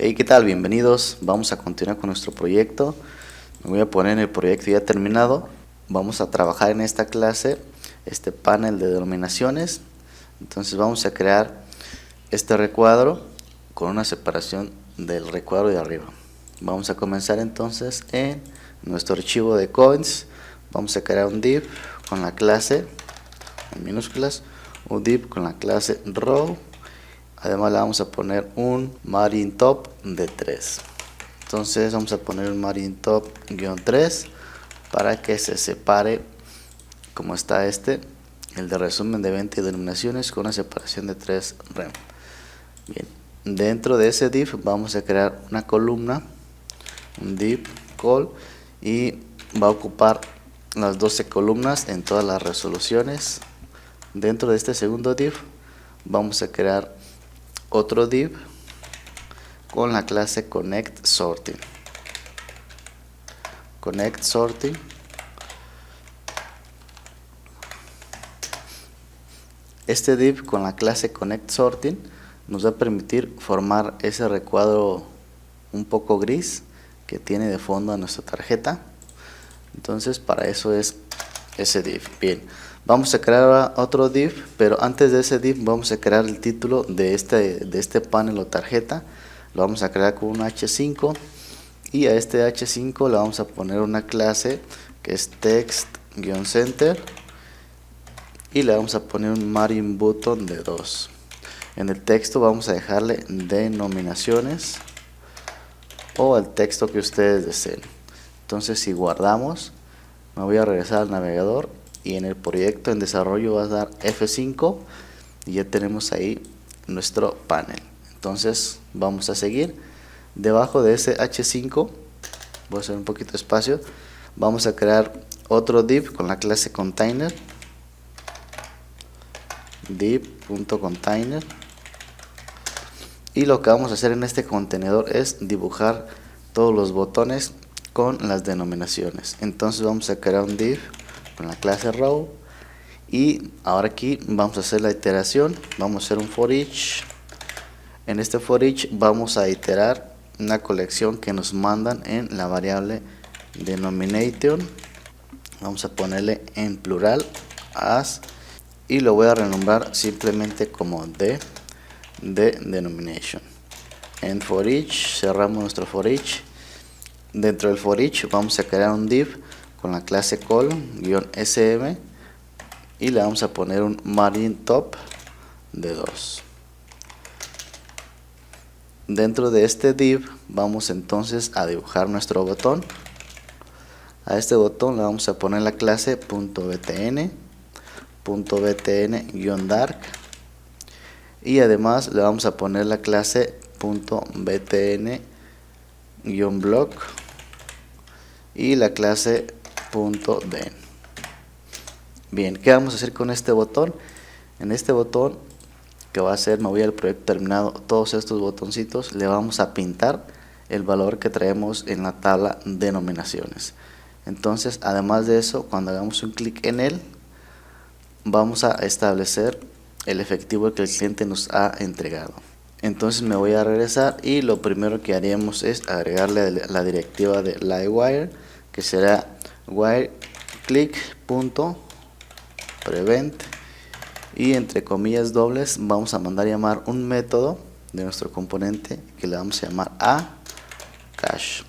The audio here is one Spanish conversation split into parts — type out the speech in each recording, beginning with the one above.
Hey, ¿qué tal? Bienvenidos. Vamos a continuar con nuestro proyecto. Me voy a poner en el proyecto ya terminado. Vamos a trabajar en esta clase este panel de denominaciones. Entonces vamos a crear este recuadro con una separación del recuadro de arriba. Vamos a comenzar entonces en nuestro archivo de coins. Vamos a crear un div con la clase en minúsculas, un div con la clase row. Además le vamos a poner un margin top de 3. Entonces vamos a poner un margin top -3 para que se separe como está el de resumen de venta y denominaciones, con una separación de 3 rem. Bien, dentro de ese div vamos a crear una columna, un div col, y va a ocupar las 12 columnas en todas las resoluciones. Dentro de este segundo div vamos a crear otro div con la clase connect sorting. Connect sorting. Este div con la clase connect sorting nos va a permitir formar ese recuadro un poco gris que tiene de fondo a nuestra tarjeta. Entonces para eso es ese div. Bien, vamos a crear otro div, pero antes de ese div vamos a crear el título de este panel o tarjeta. Lo vamos a crear con un h5, y a este h5 le vamos a poner una clase que es text-center, y le vamos a poner un margin button de 2. En el texto vamos a dejarle denominaciones o el texto que ustedes deseen. Entonces si guardamos, me voy a regresar al navegador y en el proyecto en desarrollo vas a dar F5 y ya tenemos ahí nuestro panel. Entonces vamos a seguir. Debajo de ese h5 voy a hacer un poquito de espacio. Vamos a crear otro div con la clase container, div.container, y lo que vamos a hacer en este contenedor es dibujar todos los botones con las denominaciones. Entonces vamos a crear un div con la clase row, y ahora aquí vamos a hacer la iteración. Vamos a hacer un for each. En este for each vamos a iterar una colección que nos mandan en la variable denomination. Vamos a ponerle en plural as, y lo voy a renombrar simplemente como de denomination. En for each cerramos nuestro for each. Dentro del for each vamos a crear un div con la clase col-sm y le vamos a poner un margin top de 2. Dentro de este div vamos entonces a dibujar nuestro botón. A este botón le vamos a poner la clase .btn-dark, y además le vamos a poner la clase .btn-block y la clase .den. Bien, ¿qué vamos a hacer con este botón? En este botón, que va a ser, me voy al proyecto terminado, todos estos botoncitos le vamos a pintar el valor que traemos en la tabla denominaciones. Entonces, además de eso, cuando hagamos un clic en él, vamos a establecer el efectivo que el cliente nos ha entregado. Entonces me voy a regresar y lo primero que haríamos es agregarle la directiva de Livewire, que será wire click.prevent, y entre comillas dobles vamos a mandar llamar un método de nuestro componente que le vamos a llamar aCache.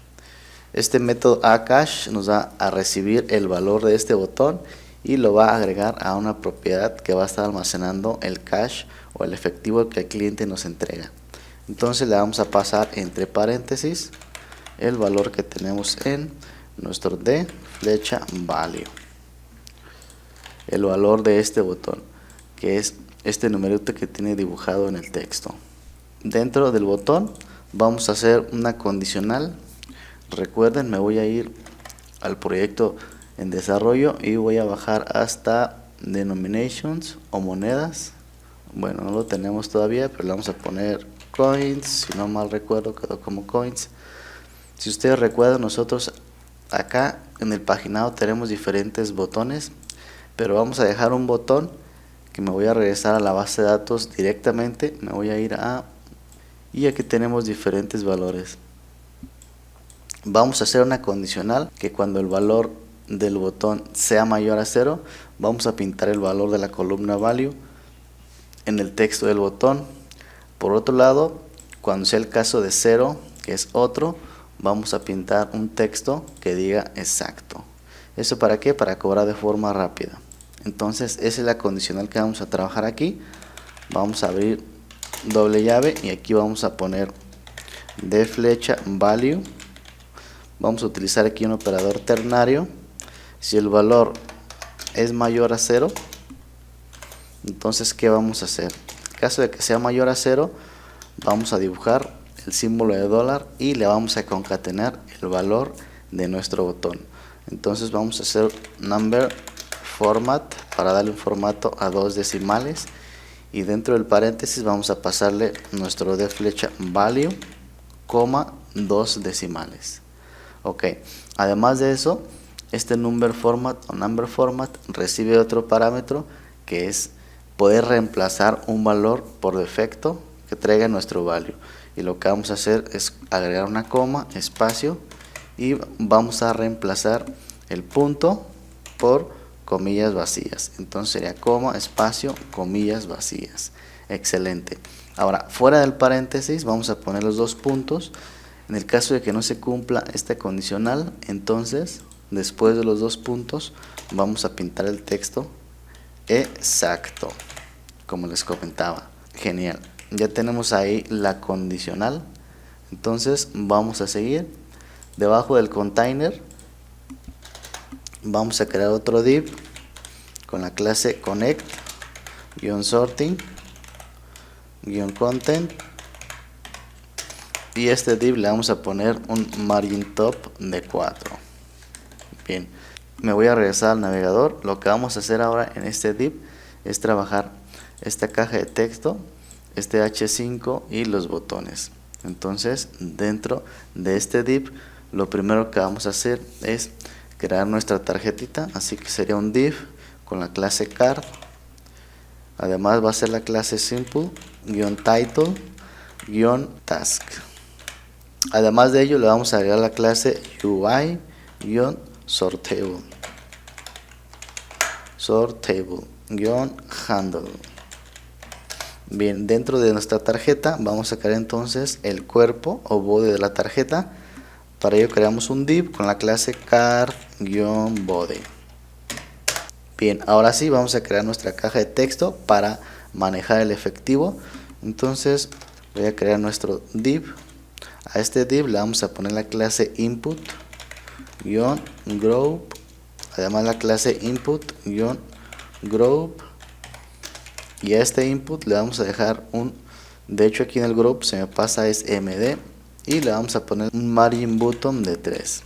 Este método aCache nos va a recibir el valor de este botón y lo va a agregar a una propiedad que va a estar almacenando el cache o el efectivo que el cliente nos entrega. Entonces le vamos a pasar entre paréntesis el valor que tenemos en nuestro de flecha value, el valor de este botón, que es este numerito que tiene dibujado en el texto. Dentro del botón vamos a hacer una condicional. Recuerden, me voy a ir al proyecto en desarrollo y voy a bajar hasta denominations o monedas. Bueno, no lo tenemos todavía, pero le vamos a poner coins. Si no mal recuerdo, quedó como coins. Si ustedes recuerdan, nosotros acá en el paginado tenemos diferentes botones, pero vamos a dejar un botón que me voy a regresar a la base de datos directamente. Me voy a ir a y aquí tenemos diferentes valores. Vamos a hacer una condicional que cuando el valor del botón sea mayor a 0, vamos a pintar el valor de la columna value en el texto del botón. Por otro lado, cuando sea el caso de 0, que es otro, vamos a pintar un texto que diga exacto. ¿Eso para qué? Para cobrar de forma rápida. Entonces esa es la condicional que vamos a trabajar aquí. Vamos a abrir doble llave y aquí vamos a poner de flecha value. Vamos a utilizar aquí un operador ternario. Si el valor es mayor a 0, entonces ¿qué vamos a hacer? En caso de que sea mayor a 0, vamos a dibujar el símbolo de dólar y le vamos a concatenar el valor de nuestro botón. Entonces vamos a hacer number format para darle un formato a 2 decimales y dentro del paréntesis vamos a pasarle nuestro de flecha value, 2 decimales. Ok, además de eso, este number format o number format recibe otro parámetro que es poder reemplazar un valor por defecto que traiga nuestro value. Y lo que vamos a hacer es agregar una coma, espacio, y vamos a reemplazar el punto por comillas vacías. Entonces sería coma, espacio, comillas vacías. Excelente. Ahora, fuera del paréntesis vamos a poner los 2 puntos. En el caso de que no se cumpla esta condicional, entonces después de los 2 puntos vamos a pintar el texto exacto, como les comentaba. Genial, ya tenemos ahí la condicional. Entonces vamos a seguir. Debajo del container vamos a crear otro div con la clase connect-sorting-content, y este div le vamos a poner un margin top de 4. Bien, me voy a regresar al navegador. Lo que vamos a hacer ahora en este div es trabajar esta caja de texto, este H5 y los botones. Entonces dentro de este div lo primero que vamos a hacer es crear nuestra tarjetita, así que sería un div con la clase card. Además va a ser la clase simple-title-task. Además de ello le vamos a agregar la clase UI-sortable-handle. Bien, dentro de nuestra tarjeta vamos a crear entonces el cuerpo o body de la tarjeta. Para ello creamos un div con la clase card-body. Bien, ahora sí vamos a crear nuestra caja de texto para manejar el efectivo. Entonces voy a crear nuestro div. A este div le vamos a poner la clase input-group, además la clase input-group, y a este input le vamos a dejar de hecho aquí en el group se me pasa es md, y le vamos a poner un margin button de 3.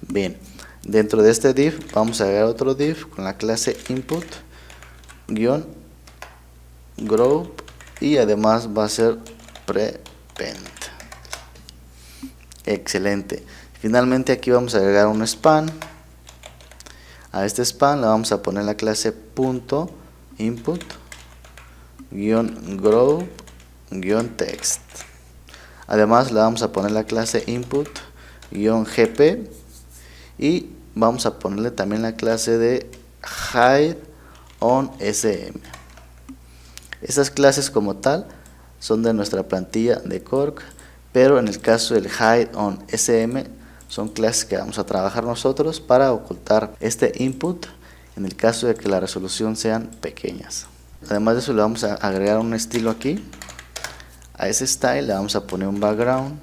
Bien, dentro de este div vamos a agregar otro div con la clase input-group, y además va a ser prepend. Excelente. Finalmente aquí vamos a agregar un span. A este span le vamos a poner la clase punto input-group-text. Además le vamos a poner la clase input-gp y vamos a ponerle también la clase de hide on sm. Estas clases como tal son de nuestra plantilla de Cork, pero en el caso del hide on sm son clases que vamos a trabajar nosotros para ocultar este input en el caso de que la resolución sean pequeñas. Además de eso le vamos a agregar un estilo aquí. A ese style le vamos a poner un background,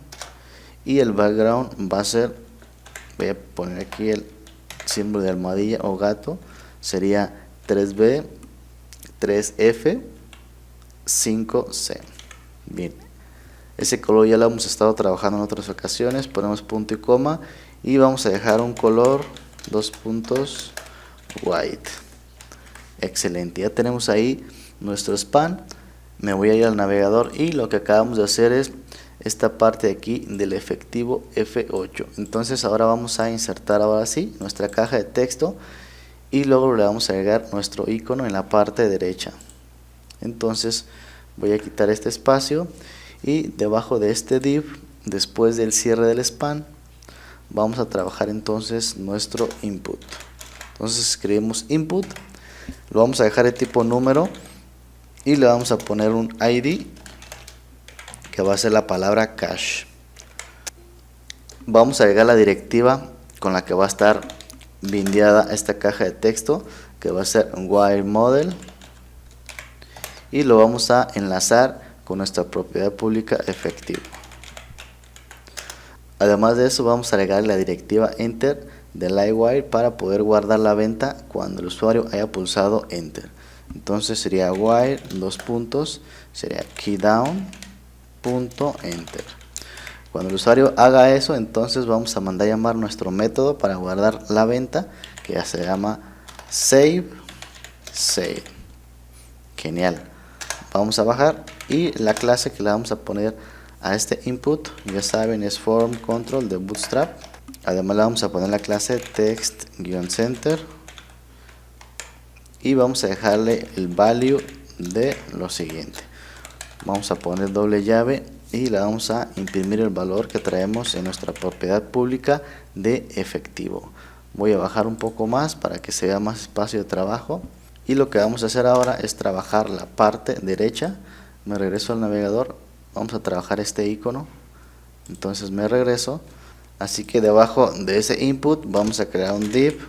y el background va a ser, voy a poner aquí el símbolo de almohadilla o gato, sería 3B, 3F, 5C. Bien, ese color ya lo hemos estado trabajando en otras ocasiones. Ponemos punto y coma y vamos a dejar un color 2 puntos white. Excelente, ya tenemos ahí nuestro span. Me voy a ir al navegador y lo que acabamos de hacer es esta parte de aquí del efectivo F8. Entonces ahora vamos a insertar ahora sí nuestra caja de texto y luego le vamos a agregar nuestro icono en la parte derecha. Entonces voy a quitar este espacio Y debajo de este div, después del cierre del span, vamos a trabajar entonces nuestro input. Entonces escribimos input, lo vamos a dejar de tipo número y le vamos a poner un ID que va a ser la palabra cache. Vamos a agregar la directiva con la que va a estar bindeada esta caja de texto, que va a ser while model, y lo vamos a enlazar con nuestra propiedad pública efectivo. Además de eso, vamos a agregar la directiva enter del while para poder guardar la venta cuando el usuario haya pulsado enter. Entonces sería while sería keydown.enter. Cuando el usuario haga eso, entonces vamos a mandar a llamar nuestro método para guardar la venta, que ya se llama save. Genial. Vamos a bajar y la clase que le vamos a poner a este input, ya saben, es form control de Bootstrap. Además le vamos a poner la clase text-center y vamos a dejarle el value de lo siguiente. Vamos a poner doble llave y le vamos a imprimir el valor que traemos en nuestra propiedad pública de efectivo. Voy a bajar un poco más para que se vea más espacio de trabajo, y lo que vamos a hacer ahora es trabajar la parte derecha. Me regreso al navegador, vamos a trabajar este icono, entonces me regreso. Así que debajo de ese input vamos a crear un div,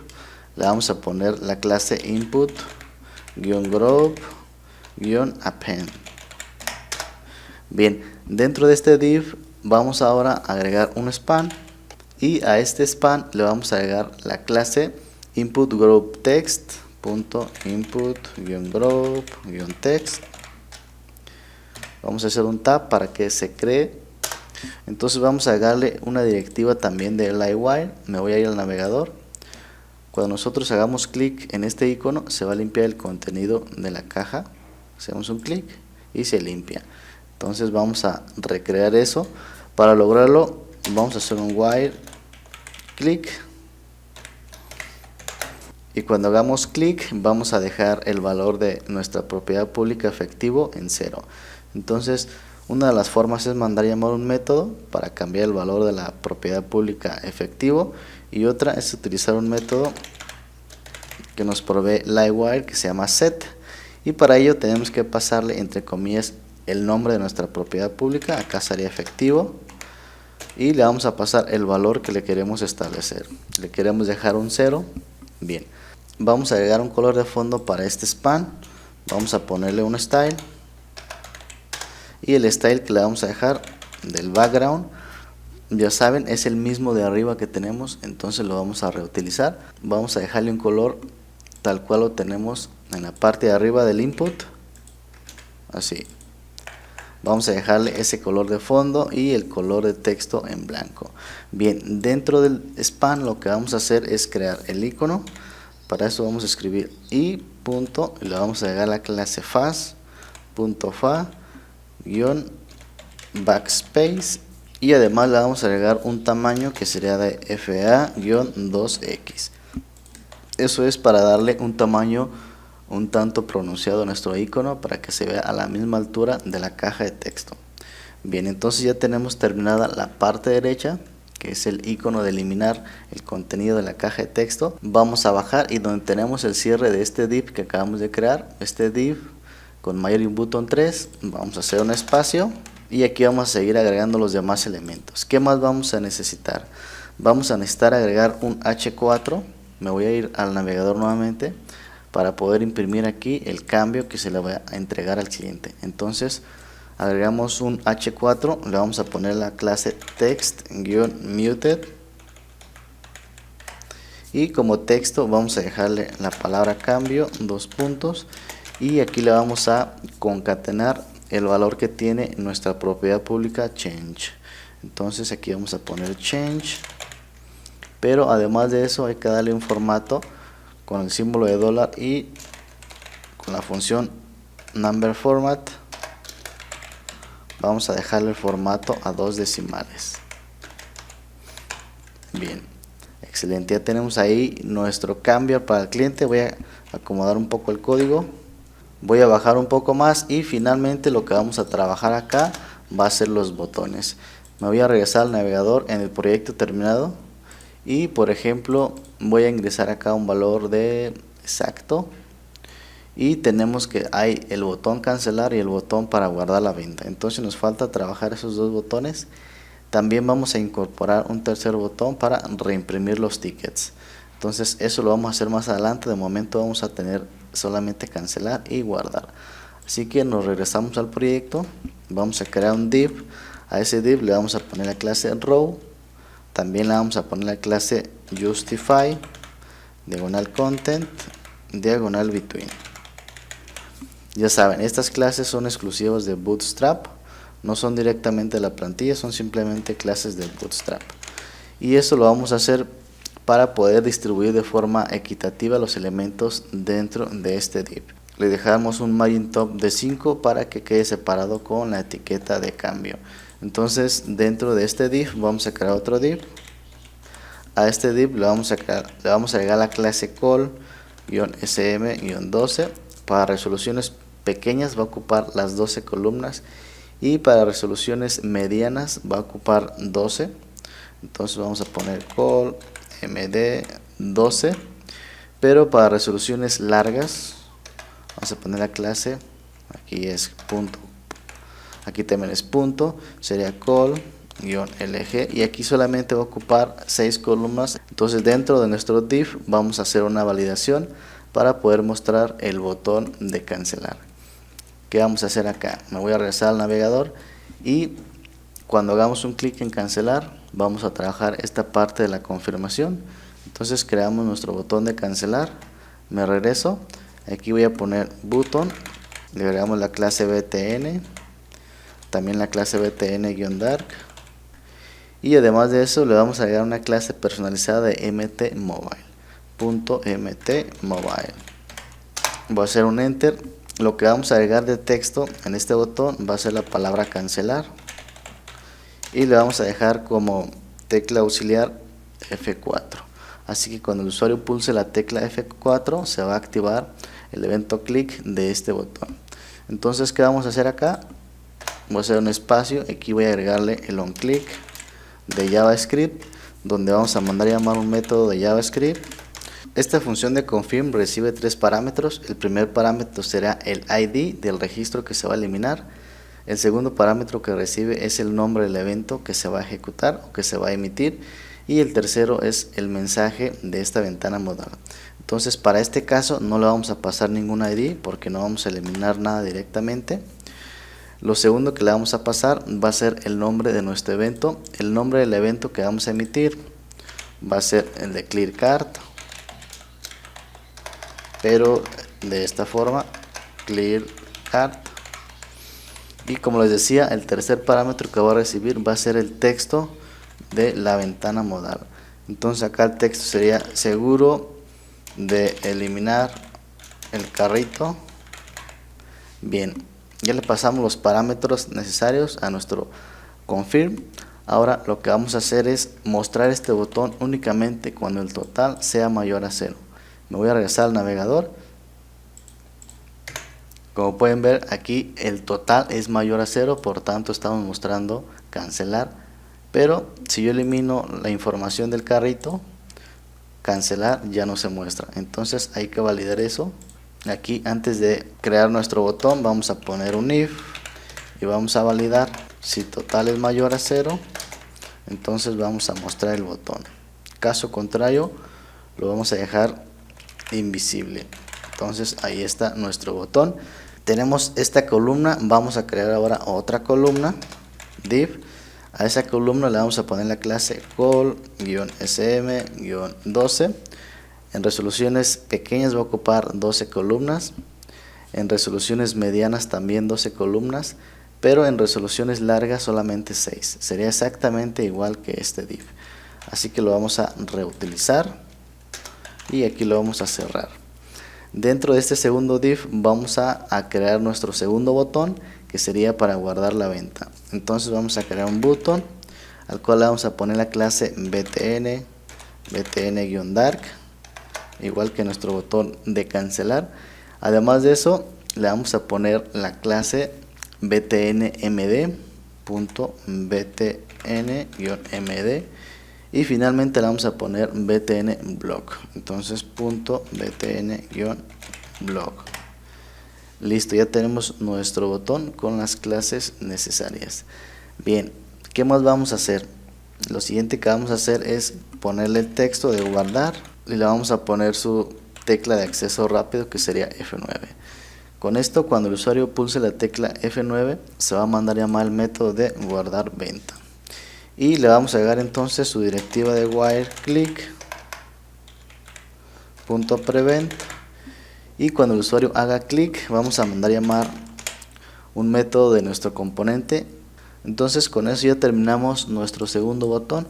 le vamos a poner la clase input-group-append. Bien, dentro de este div vamos ahora a agregar un span, y a este span le vamos a agregar la clase input-group-text. Vamos a hacer un tab para que se cree. Entonces vamos a agregarle una directiva también de while. Me voy a ir al navegador. Cuando nosotros hagamos clic en este icono, se va a limpiar el contenido de la caja. Hacemos un clic y se limpia. Entonces vamos a recrear eso. Para lograrlo vamos a hacer un while clic, y cuando hagamos clic vamos a dejar el valor de nuestra propiedad pública efectivo en 0. Entonces una de las formas es mandar llamar un método para cambiar el valor de la propiedad pública efectivo, y otra es utilizar un método que nos provee while que se llama set, y para ello tenemos que pasarle entre comillas el nombre de nuestra propiedad pública. Acá sería efectivo, y le vamos a pasar el valor que le queremos establecer. Le queremos dejar un 0. Bien, vamos a agregar un color de fondo para este span. Vamos a ponerle un style, y el style que le vamos a dejar del background, ya saben, es el mismo de arriba que tenemos, entonces lo vamos a reutilizar. Vamos a dejarle un color tal cual lo tenemos en la parte de arriba del input, así. Vamos a dejarle ese color de fondo y el color de texto en blanco. Bien, dentro del span lo que vamos a hacer es crear el icono. Para eso vamos a escribir y punto, y le vamos a agregar la clase faz.fa-backspace, y además le vamos a agregar un tamaño que sería de fa-2x. Eso es para darle un tamaño un tanto pronunciado a nuestro icono para que se vea a la misma altura de la caja de texto. Bien, entonces ya tenemos terminada la parte derecha, que es el icono de eliminar el contenido de la caja de texto. Vamos a bajar, y donde tenemos el cierre de este div que acabamos de crear, este div con margin button 3, vamos a hacer un espacio, y aquí vamos a seguir agregando los demás elementos. ¿Qué más vamos a necesitar? Vamos a necesitar agregar un h4. Me voy a ir al navegador nuevamente para poder imprimir aquí el cambio que se le va a entregar al cliente. Entonces agregamos un h4, le vamos a poner la clase text-muted, y como texto vamos a dejarle la palabra cambio, dos puntos, y aquí le vamos a concatenar el valor que tiene nuestra propiedad pública change. Entonces aquí vamos a poner change, pero además de eso hay que darle un formato con el símbolo de dólar y con la función number format. Vamos a dejarle el formato a 2 decimales. Bien, excelente, ya tenemos ahí nuestro cambio para el cliente. Voy a acomodar un poco el código, voy a bajar un poco más, y finalmente lo que vamos a trabajar acá va a ser los botones. Me voy a regresar al navegador en el proyecto terminado y por ejemplo voy a ingresar acá un valor de exacto y tenemos que hay el botón cancelar y el botón para guardar la venta. Entonces nos falta trabajar esos dos botones. También vamos a incorporar un tercer botón para reimprimir los tickets. Entonces eso lo vamos a hacer más adelante. De momento vamos a tener solamente cancelar y guardar. Así que nos regresamos al proyecto. Vamos a crear un div. A ese div le vamos a poner la clase row. También le vamos a poner la clase justify, diagonal content, diagonal between. Ya saben, estas clases son exclusivas de Bootstrap. No son directamente de la plantilla, son simplemente clases de Bootstrap. Y eso lo vamos a hacer para poder distribuir de forma equitativa los elementos dentro de este div. Le dejamos un margin top de 5 para que quede separado con la etiqueta de cambio. Entonces dentro de este div vamos a crear otro div. A este div le vamos a agregar la clase call-sm-12. Para resoluciones pequeñas va a ocupar las 12 columnas y para resoluciones medianas va a ocupar 12. Entonces vamos a poner call md 12, pero para resoluciones largas vamos a poner la clase, aquí es punto, aquí también es punto, sería call-lg y aquí solamente va a ocupar 6 columnas. Entonces dentro de nuestro div vamos a hacer una validación para poder mostrar el botón de cancelar. ¿Qué vamos a hacer acá? Me voy a regresar al navegador y cuando hagamos un clic en cancelar vamos a trabajar esta parte de la confirmación. Entonces creamos nuestro botón de cancelar, me regreso, aquí voy a poner button, le agregamos la clase btn, también la clase btn-dark y además de eso le vamos a agregar una clase personalizada de mtmobile. .mtmobile. Voy a hacer un enter. Lo que vamos a agregar de texto en este botón va a ser la palabra cancelar y le vamos a dejar como tecla auxiliar F4. Así que cuando el usuario pulse la tecla F4 se va a activar el evento clic de este botón. Entonces, ¿qué vamos a hacer acá? Voy a hacer un espacio, aquí voy a agregarle el onClick de JavaScript, donde vamos a mandar llamar un método de JavaScript. Esta función de confirm recibe 3 parámetros. El primer parámetro será el ID del registro que se va a eliminar. El segundo parámetro que recibe es el nombre del evento que se va a ejecutar o que se va a emitir. Y el tercero es el mensaje de esta ventana modal. Entonces para este caso no le vamos a pasar ningún ID porque no vamos a eliminar nada directamente. Lo segundo que le vamos a pasar va a ser el nombre de nuestro evento. El nombre del evento que vamos a emitir va a ser el de clearCard, pero de esta forma, clearCard. Y como les decía, el tercer parámetro que va a recibir va a ser el texto de la ventana modal. Entonces acá el texto sería seguro de eliminar el carrito. Bien, ya le pasamos los parámetros necesarios a nuestro confirm. Ahora lo que vamos a hacer es mostrar este botón únicamente cuando el total sea mayor a 0. Me voy a regresar al navegador. Como pueden ver, aquí el total es mayor a 0, por tanto estamos mostrando cancelar. Pero si yo elimino la información del carrito, cancelar ya no se muestra. Entonces hay que validar eso. Aquí antes de crear nuestro botón vamos a poner un if y vamos a validar si total es mayor a 0, entonces vamos a mostrar el botón. Caso contrario lo vamos a dejar invisible. Entonces ahí está nuestro botón. Tenemos esta columna, vamos a crear ahora otra columna div. A esa columna le vamos a poner la clase call-sm-12. En resoluciones pequeñas va a ocupar 12 columnas, en resoluciones medianas también 12 columnas, pero en resoluciones largas solamente 6. Sería exactamente igual que este div. Así que lo vamos a reutilizar y aquí lo vamos a cerrar. Dentro de este segundo div vamos a crear nuestro segundo botón, que sería para guardar la venta. Entonces vamos a crear un botón al cual le vamos a poner la clase btn-dark, igual que nuestro botón de cancelar. Además de eso le vamos a poner la clase btnmd btn-md y finalmente le vamos a poner btn block. Entonces .btn-block. Listo, ya tenemos nuestro botón con las clases necesarias. Bien, ¿qué más vamos a hacer? Lo siguiente que vamos a hacer es ponerle el texto de guardar y le vamos a poner su tecla de acceso rápido, que sería F9. Con esto, cuando el usuario pulse la tecla F9, se va a mandar llamar el método de guardar venta. Y le vamos a agregar entonces su directiva de while click.prevent. Y cuando el usuario haga clic, vamos a mandar llamar un método de nuestro componente. Entonces con eso ya terminamos nuestro segundo botón,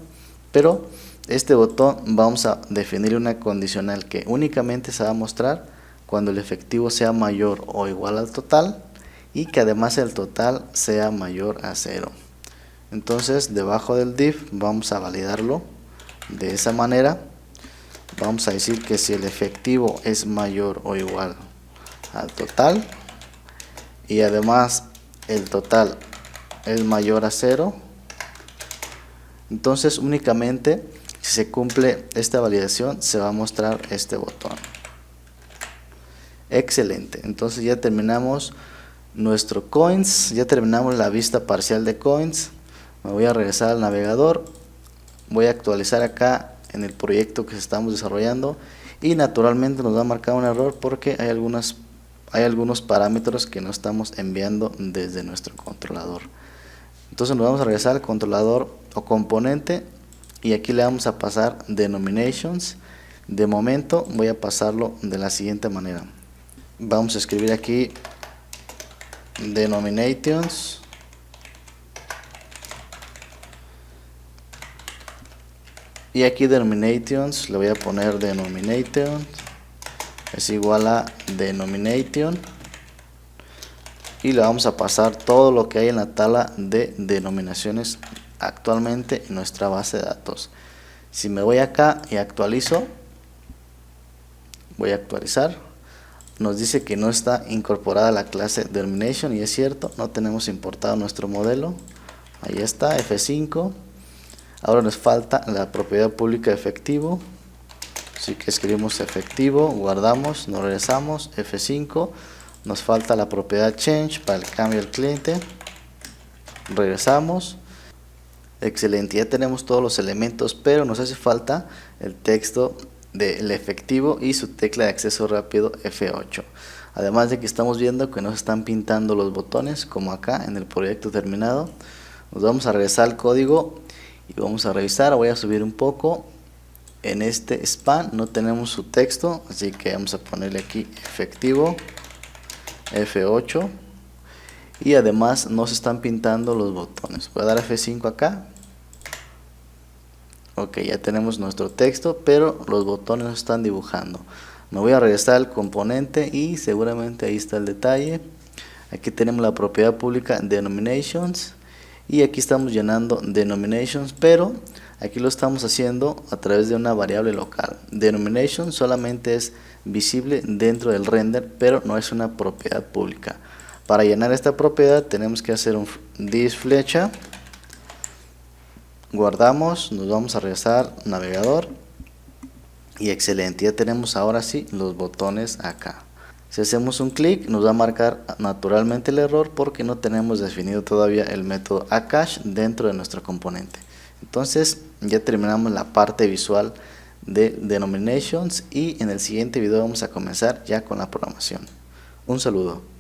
pero este botón vamos a definir una condicional que únicamente se va a mostrar cuando el efectivo sea mayor o igual al total y que además el total sea mayor a 0. Entonces debajo del div vamos a validarlo de esa manera. Vamos a decir que si el efectivo es mayor o igual al total y además el total es mayor a 0, entonces únicamente si se cumple esta validación se va a mostrar este botón. Excelente, entonces ya terminamos nuestro coins, ya terminamos la vista parcial de coins. Me voy a regresar al navegador, voy a actualizar acá en el proyecto que estamos desarrollando y naturalmente nos va a marcar un error porque hay algunos parámetros que no estamos enviando desde nuestro controlador. Entonces nos vamos a regresar al controlador o componente y aquí le vamos a pasar denominations. De momento voy a pasarlo de la siguiente manera. Vamos a escribir aquí denominations y aquí denominations le voy a poner denomination es igual a denomination y le vamos a pasar todo lo que hay en la tabla de denominaciones actualmente en nuestra base de datos. Si me voy acá y actualizo, voy a actualizar, nos dice que no está incorporada la clase denomination y es cierto, no tenemos importado nuestro modelo. Ahí está, F5. Ahora nos falta la propiedad pública de efectivo, así que escribimos efectivo, guardamos, nos regresamos, F5, nos falta la propiedad change para el cambio del cliente, regresamos. Excelente, ya tenemos todos los elementos, pero nos hace falta el texto del efectivo y su tecla de acceso rápido F8. Además de que estamos viendo que nos están pintando los botones como acá en el proyecto terminado. Nos vamos a regresar al código y vamos a revisar. Voy a subir un poco. En este span no tenemos su texto, así que vamos a ponerle aquí efectivo F8 y además nos están pintando los botones. Voy a dar F5 acá. Ok, ya tenemos nuestro texto, pero los botones no están dibujando. Me voy a regresar al componente y seguramente ahí está el detalle. Aquí tenemos la propiedad pública denominations y aquí estamos llenando denominations, pero aquí lo estamos haciendo a través de una variable local. Denomination solamente es visible dentro del render, pero no es una propiedad pública. Para llenar esta propiedad tenemos que hacer un this flecha, guardamos, nos vamos a regresar al navegador y excelente, ya tenemos ahora sí los botones acá. Si hacemos un clic nos va a marcar naturalmente el error porque no tenemos definido todavía el método acache dentro de nuestro componente. Entonces ya terminamos la parte visual de denominations y en el siguiente video vamos a comenzar ya con la programación. Un saludo.